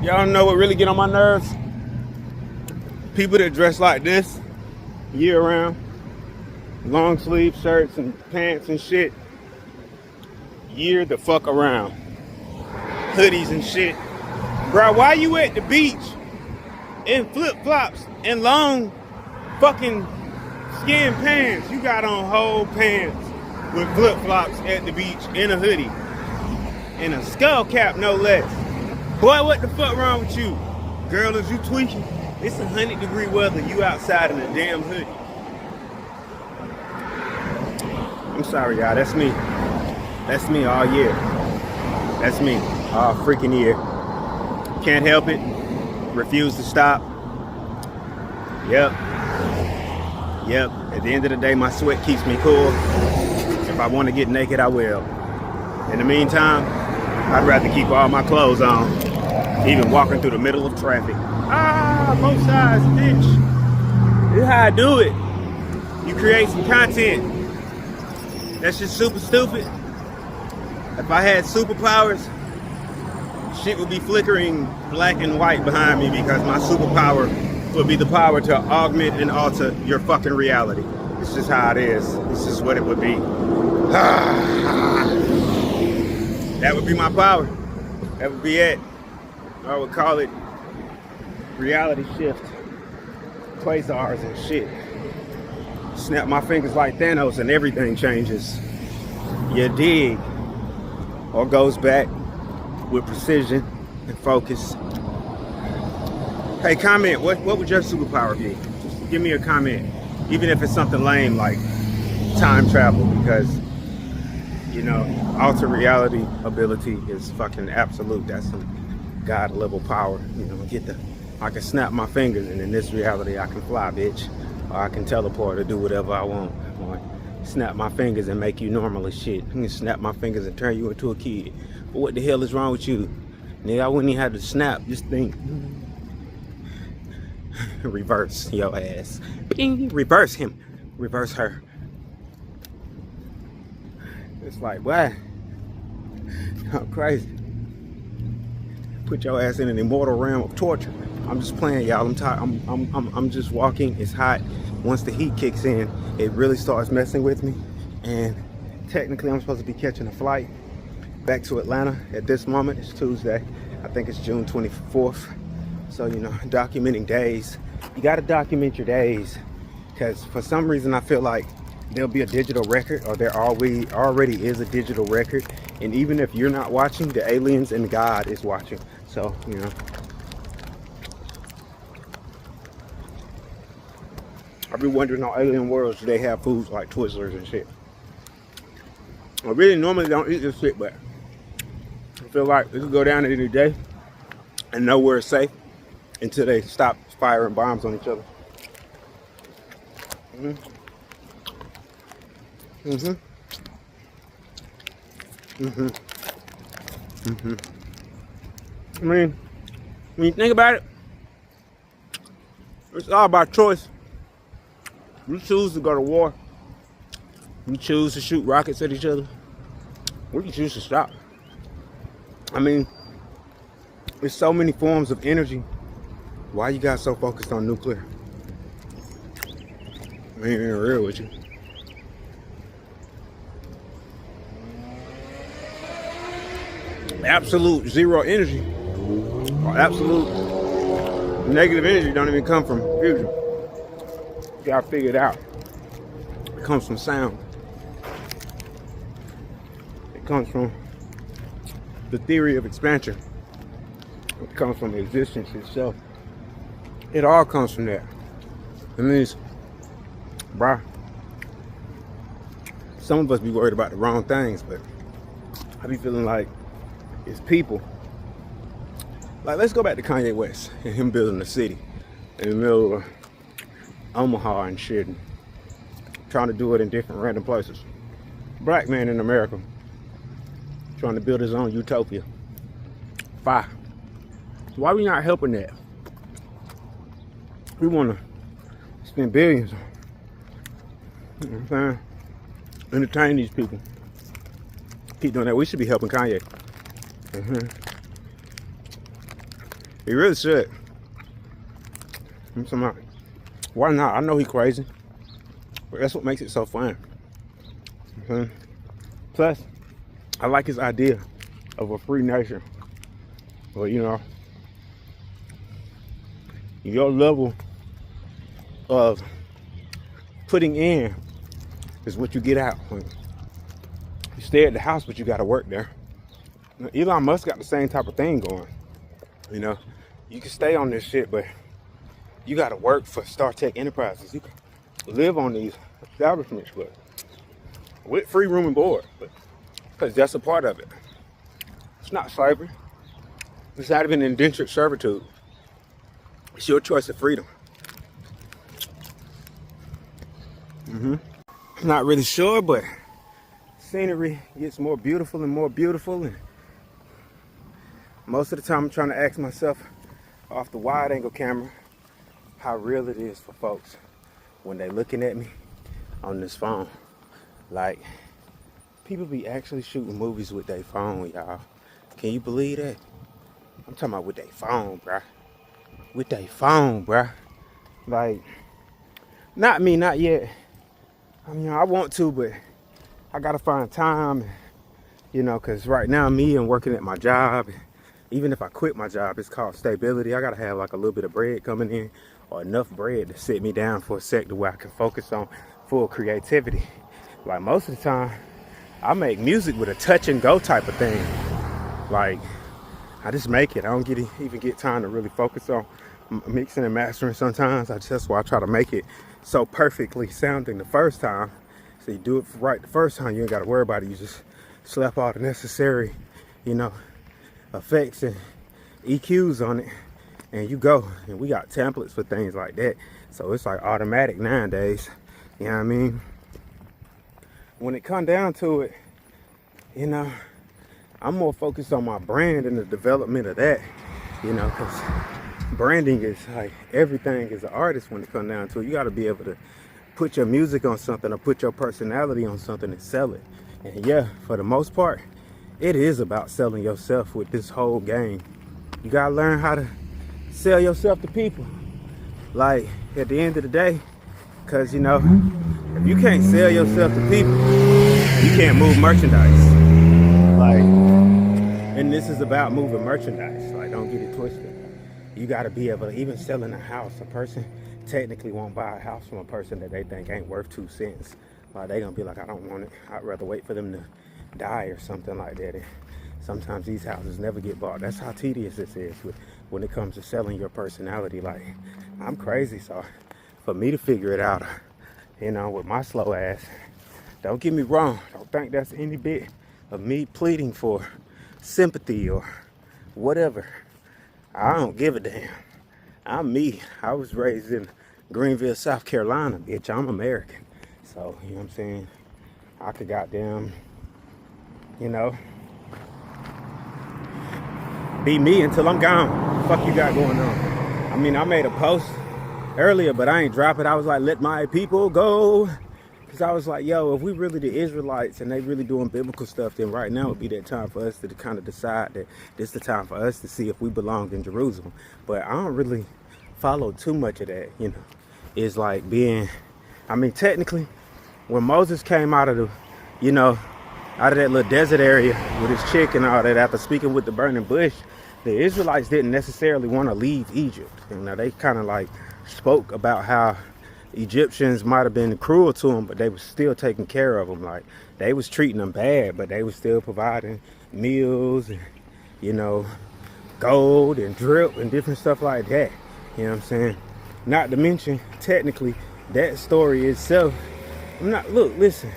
Y'all know what really get on my nerves? People that dress like this year round, long sleeve shirts and pants and shit, year the fuck around, hoodies and shit. Bro, why you at the beach in flip flops and long fucking skin pants? You got on whole pants with flip flops at the beach in a hoodie and a skull cap, no less. Boy, what the fuck wrong with you? Girl, is you tweaking? It's 100-degree weather. You outside in a damn hoodie. I'm sorry, y'all. That's me. That's me all year. That's me all freaking year. Can't help it. Refuse to stop. Yep. At the end of the day, my sweat keeps me cool. If I want to get naked, I will. In the meantime, I'd rather keep all my clothes on, even walking through the middle of traffic. Both sides, bitch. This is how I do it. You create some content. That's just super stupid. If I had superpowers, shit would be flickering black and white behind me because my superpower would be the power to augment and alter your fucking reality. It's just how it is. It's just what it would be. That would be my power. That would be it. I would call it reality shift. Quasars and shit. Snap my fingers like Thanos and everything changes. You dig? Or goes back with precision and focus. Hey, comment. What would your superpower be? Just give me a comment. Even if it's something lame like time travel, because you know, alter reality ability is fucking absolute. That's some God level power. You know, I can snap my fingers and in this reality I can fly, bitch. Or I can teleport or do whatever I want. Or snap my fingers and make you normal as shit. I can snap my fingers and turn you into a kid. But what the hell is wrong with you? Nigga, I wouldn't even have to snap. Just think. Reverse your ass. Bing. Reverse him. Reverse her. It's like, what? I'm crazy. Put your ass in an immortal realm of torture. I'm just playing, y'all. I'm tired. I'm just walking. It's hot. Once the heat kicks in, it really starts messing with me. And technically, I'm supposed to be catching a flight back to Atlanta at this moment. It's Tuesday. I think it's June 24th. So, you know, documenting days. You got to document your days, because for some reason I feel like there'll be a digital record, or there already is a digital record. And even if you're not watching, the aliens and God is watching. So, you know, I've been wondering on alien worlds, do they have foods like Twizzlers and shit? I really normally don't eat this shit, but I feel like it could go down any day and nowhere is safe until they stop firing bombs on each other. I mean, when you think about it, it's all about choice. You choose to go to war. You choose to shoot rockets at each other. We can choose to stop. I mean, there's so many forms of energy. Why you guys so focused on nuclear? I ain't being real with you. Absolute zero energy, or absolute negative energy don't even come from fusion. You gotta figure it out. It comes from sound. It comes from the theory of expansion. It comes from existence itself. It all comes from that. It means, bruh, some of us be worried about the wrong things, but I be feeling like it's people. Like, let's go back to Kanye West and him building a city in the middle of Omaha and shit, and trying to do it in different random places. Black man in America trying to build his own utopia. Why we not helping that? We want to spend billions, you know what I'm saying, entertain these people. Keep doing that. We should be helping Kanye. He really should. I'm talking about, why not? I know he crazy, but that's what makes it so fun. Plus, I like his idea of a free nation. But you know, your level of putting in is what you get out. When you stay at the house, but you got to work there. Elon Musk got the same type of thing going. You know, you can stay on this shit, but you got to work for StarTech Enterprises. You can live on these establishments, but with free room and board, but because that's a part of it. It's not slavery. It's not even indentured servitude. It's your choice of freedom. I'm not really sure, but scenery gets more beautiful and more beautiful, and most of the time I'm trying to ask myself off the wide angle camera how real it is for folks when they looking at me on this phone. Like, people be actually shooting movies with their phone, y'all. Can you believe that? I'm talking about with their phone, bruh. With their phone, bruh. Like, not me, not yet. I mean, I want to, but I gotta find time, you know, because right now me and working at my job, even if I quit my job, it's called stability. I gotta have like a little bit of bread coming in, or enough bread to sit me down for a sec to where I can focus on full creativity. Like, most of the time, I make music with a touch and go type of thing. Like, I just make it. I don't even get time to really focus on mixing and mastering sometimes. That's why I try to make it so perfectly sounding the first time. So you do it right the first time, you ain't gotta worry about it. You just slap all the necessary, you know, effects and EQs on it, and you go. And we got templates for things like that. So it's like automatic nowadays. You know what I mean? When it comes down to it, you know, I'm more focused on my brand and the development of that, you know, because branding is like everything as an artist when it comes down to it. You got to be able to put your music on something or put your personality on something and sell it. And yeah, for the most part, it is about selling yourself with this whole game. You got to learn how to sell yourself to people. Like, at the end of the day, because, you know, if you can't sell yourself to people, you can't move merchandise. Like, and this is about moving merchandise. Like, don't get it twisted. You got to be able to, even selling a house, a person technically won't buy a house from a person that they think ain't worth 2 cents. Like, they gonna be like, I don't want it. I'd rather wait for them to die or something like that. And sometimes these houses never get bought. That's how tedious this is when it comes to selling your personality. Like, I'm crazy, so for me to figure it out, you know, with my slow ass, don't get me wrong, don't think that's any bit of me pleading for sympathy or whatever. I don't give a damn. I'm me. I was raised in Greenville, South Carolina, bitch. I'm American. So, you know what I'm saying? I could goddamn, you know, be me until I'm gone. What the fuck you got going on? I mean, I made a post earlier, but I ain't drop it. I was like, let my people go. Because I was like, yo, if we really the Israelites and they really doing biblical stuff, then right now would be that time for us to kind of decide that this is the time for us to see if we belong in Jerusalem. But I don't really follow too much of that, you know. It's like being, I mean, technically, when Moses came out of the, you know, out of that little desert area with his chick and all that, after speaking with the burning bush, the Israelites didn't necessarily want to leave Egypt. You know, they kind of like spoke about how Egyptians might have been cruel to them, but they was still taking care of them. Like, they was treating them bad, but they was still providing meals and, you know, gold and drip and different stuff like that. You know what I'm saying? Not to mention, technically, that story itself, listen,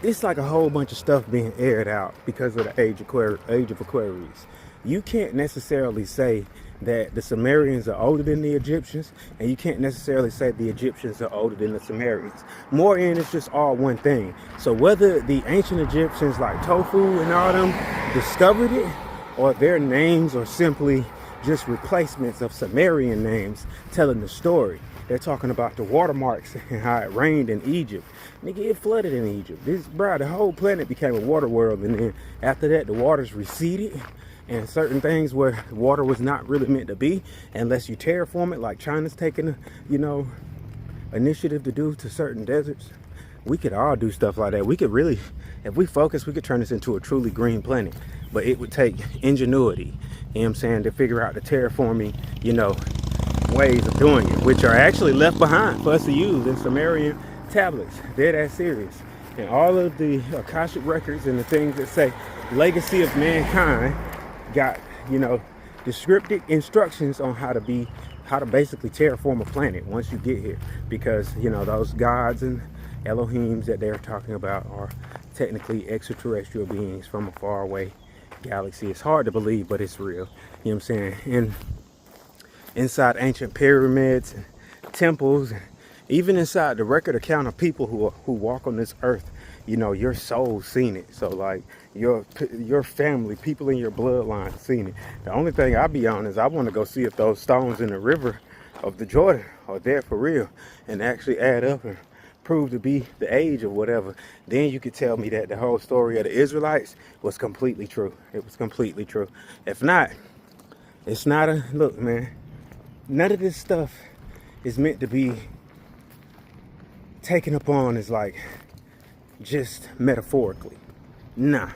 it's like a whole bunch of stuff being aired out because of the age of Aquarius. You can't necessarily say that the Sumerians are older than the Egyptians, and you can't necessarily say the Egyptians are older than the Sumerians. More in, it's just all one thing. So whether the ancient Egyptians like Tofu and all them discovered it, or their names are simply just replacements of Sumerian names telling the story. They're talking about the watermarks and how it rained in Egypt. Nigga, it flooded in Egypt. The whole planet became a water world, and then after that, the waters receded, and certain things where water was not really meant to be unless you terraform it, like China's taking, you know, initiative to do to certain deserts. We could all do stuff like that. We could really, if we focus, we could turn this into a truly green planet. But it would take ingenuity, you know what I'm saying, to figure out the terraforming, you know, ways of doing it, which are actually left behind for us to use in Sumerian tablets. They're that serious. And all of the Akashic records and the things that say legacy of mankind got, you know, descriptive instructions on how to basically terraform a planet once you get here. Because, you know, those gods and Elohims that they're talking about are technically extraterrestrial beings from a faraway galaxy. It's hard to believe, but it's real. You know what I'm saying? And inside ancient pyramids and temples, and even inside the record account of people who walk on this earth, you know, your soul's seen it. So like your family, people in your bloodline seen it. The only thing I be on is I want to go see if those stones in the river of the Jordan are there for real and actually add up and prove to be the age or whatever. Then you could tell me that the whole story of the Israelites was completely true. It was completely true. If not, it's not a look, man. None of this stuff is meant to be taken upon as like just metaphorically. Nah.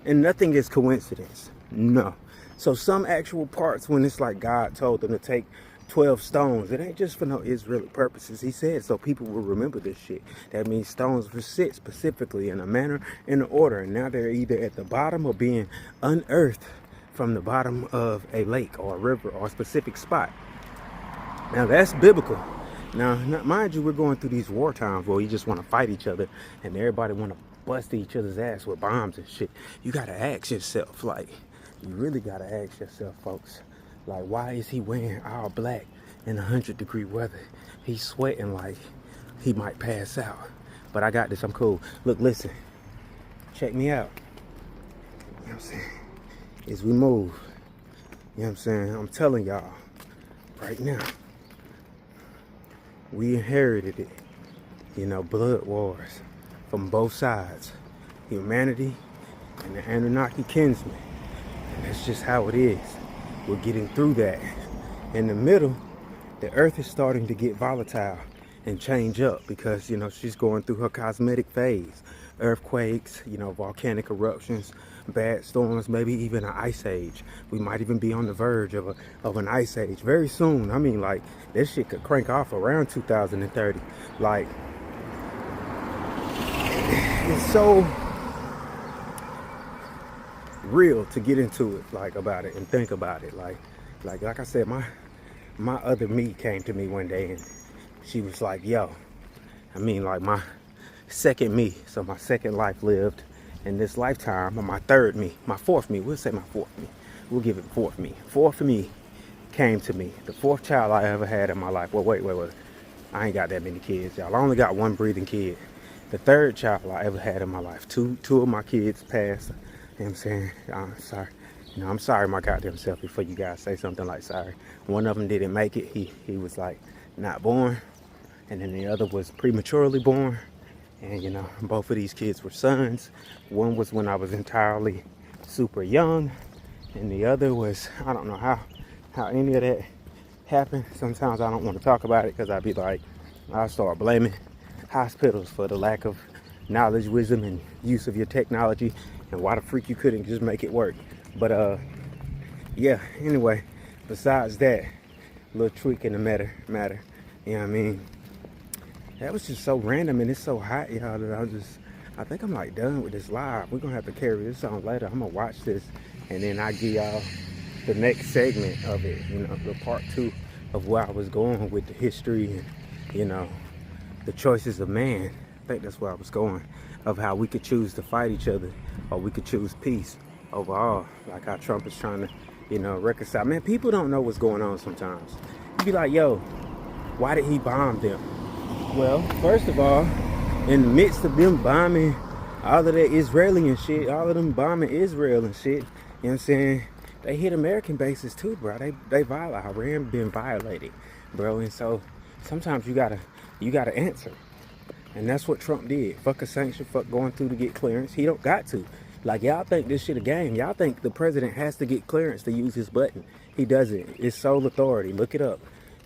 And nothing is coincidence. No. So some actual parts, when it's like God told them to take 12 stones, it ain't just for no Israeli purposes. He said so people will remember this shit. That means stones were set specifically in a manner, in an order, and now they're either at the bottom or being unearthed from the bottom of a lake or a river or a specific spot. Now that's biblical. Now, mind you, we're going through these war times where you just want to fight each other and everybody want to bust each other's ass with bombs and shit. You got to ask yourself, like, you really got to ask yourself, folks, like, why is he wearing all black in 100-degree weather? He's sweating like he might pass out. But I got this, I'm cool. Look, listen, check me out. You know what I'm saying? As we move, you know what I'm saying? I'm telling y'all right now, we inherited it, you know, blood wars from both sides, humanity and the Anunnaki kinsmen. And that's just how it is. We're getting through that. In the middle, the earth is starting to get volatile and change up because, you know, she's going through her cosmetic phase. Earthquakes, you know, volcanic eruptions, bad storms, maybe even an ice age. We might even be on the verge of an ice age very soon. I mean, like, this shit could crank off around 2030. Like, it's so real to get into it, like, about it and think about it. Like I said, my other me came to me one day and she was like, yo, I mean, like, my second me, so my second life lived in this lifetime, or my third me, my fourth me, we'll say my fourth me, we'll give it fourth me. Fourth me came to me, the fourth child I ever had in my life. Well, wait, I ain't got that many kids, y'all. I only got one breathing kid. The third child I ever had in my life. Two of my kids passed. You know what I'm saying? I'm sorry. You know, I'm sorry my goddamn self before you guys say something like sorry. One of them didn't make it. He was like not born. And then the other was prematurely born. And, you know, both of these kids were sons. One was when I was entirely super young. And the other was, I don't know how any of that happened. Sometimes I don't want to talk about it because I'd be like, I'll start blaming hospitals for the lack of knowledge, wisdom, and use of your technology. And why the freak you couldn't just make it work. But, yeah, anyway, besides that, little tweak in the matter, you know what I mean? That was just so random and it's so hot, y'all, that I think I'm like done with this live. We're gonna have to carry this on later. I'm gonna watch this and then I give y'all the next segment of it, you know, the part 2 of where I was going with the history and, you know, the choices of man. I think that's where I was going, of how we could choose to fight each other or we could choose peace overall, like how Trump is trying to, you know, reconcile. Man, people don't know what's going on sometimes. You be like, yo, why did he bomb them? Well, first of all, in the midst of them bombing all of that Israeli and shit, all of them bombing Israel and shit, you know what I'm saying? They hit American bases too, bro. They violate. Iran been violated, bro. And so sometimes you gotta answer. And that's what Trump did. Fuck a sanction, fuck going through to get clearance. He don't got to. Like, y'all think this shit a game. Y'all think the president has to get clearance to use his button. He doesn't. It's sole authority. Look it up.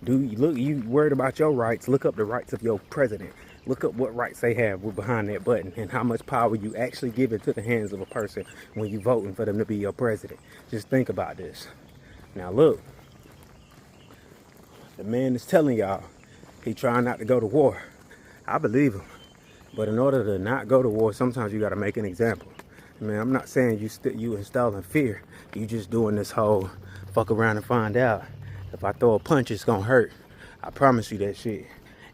You worried about your rights? Look up the rights of your president. Look up what rights they have behind that button and how much power you actually give into the hands of a person when you voting for them to be your president. Just think about this. Now look, the man is telling y'all he trying not to go to war. I believe him. But in order to not go to war, sometimes you got to make an example. I mean, I'm not saying you installing fear. You just doing this whole fuck around and find out. If I throw a punch, it's gonna hurt. I promise you that shit.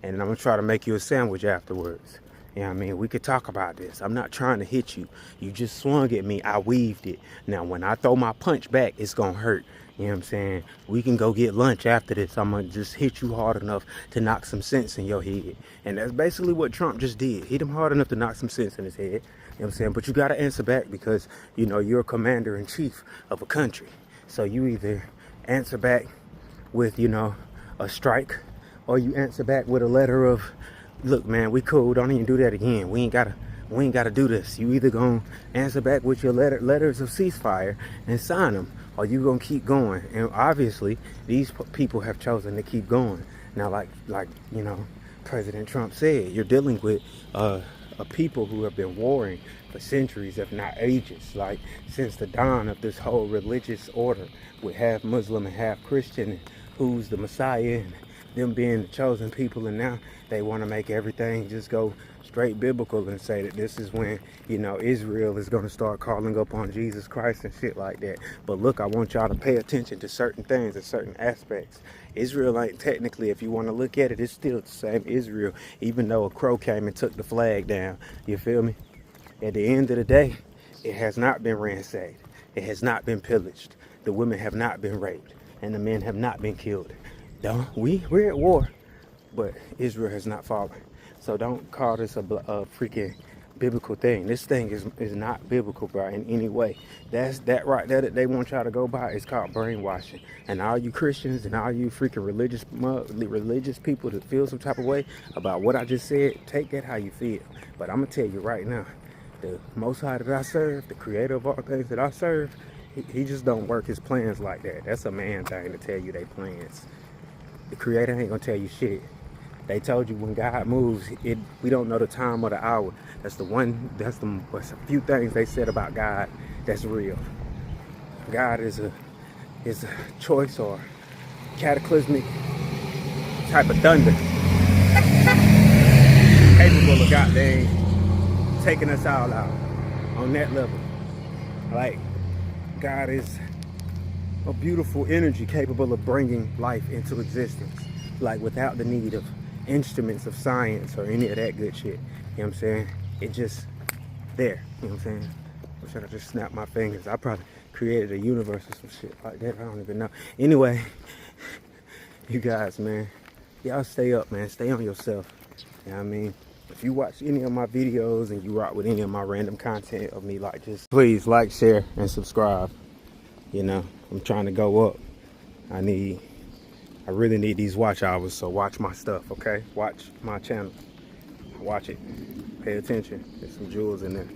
And I'm gonna try to make you a sandwich afterwards. You know what I mean? We could talk about this. I'm not trying to hit you. You just swung at me. I weaved it. Now, when I throw my punch back, it's gonna hurt. You know what I'm saying? We can go get lunch after this. I'm gonna just hit you hard enough to knock some sense in your head. And that's basically what Trump just did. Hit him hard enough to knock some sense in his head. You know what I'm saying? But you gotta answer back because, you know, you're a commander in chief of a country. So you either answer back with, you know, a strike, or you answer back with a letter of, look, man, we cool. Don't even do that again. We ain't gotta do this. You either gonna answer back with your letters of ceasefire and sign them, or you gonna keep going. And obviously, these people have chosen to keep going. Now, like you know, President Trump said, you're dealing with a people who have been warring for centuries, if not ages, like since the dawn of this whole religious order with half Muslim and half Christian, and who's the Messiah, and them being the chosen people. And now they want to make everything just go straight biblical and say that this is when, you know, Israel is going to start calling up on Jesus Christ and shit like that. But look, I want y'all to pay attention to certain things and certain aspects. Israel ain't technically, if you want to look at it, it's still the same Israel, even though a crow came and took the flag down. You feel me? At the end of the day, it has not been ransacked. It has not been pillaged. The women have not been raped, and the men have not been killed. We're at war, but Israel has not fallen. So don't call this a freaking biblical thing. This thing is not biblical, bro, in any way. That right there that they want y'all to go by is called brainwashing. And all you Christians and all you freaking religious people that feel some type of way about what I just said, take that how you feel. But I'm gonna tell you right now, the Most High that I serve, the Creator of all things that I serve, he just don't work his plans like that. That's a man thing to tell you they plans. The Creator ain't gonna tell you shit. They told you when God moves, we don't know the time or the hour. That's a few things they said about God that's real. God is a choice or cataclysmic type of thunder, capable of goddamn taking us all out on that level. Like, God is a beautiful energy capable of bringing life into existence, like without the need of instruments of science or any of that good shit. You know what I'm saying? It just there. You know what I'm saying? Or should I just snap my fingers? I probably created a universe or some shit like that. I don't even know. Anyway, you guys, man, y'all stay up, man. Stay on yourself. You know what I mean? If you watch any of my videos and you rock with any of my random content of me, like, just please like, share, and subscribe. You know, I'm trying to go up. I really need these watch hours, so watch my stuff, okay? Watch my channel. Watch it. Pay attention. There's some jewels in there.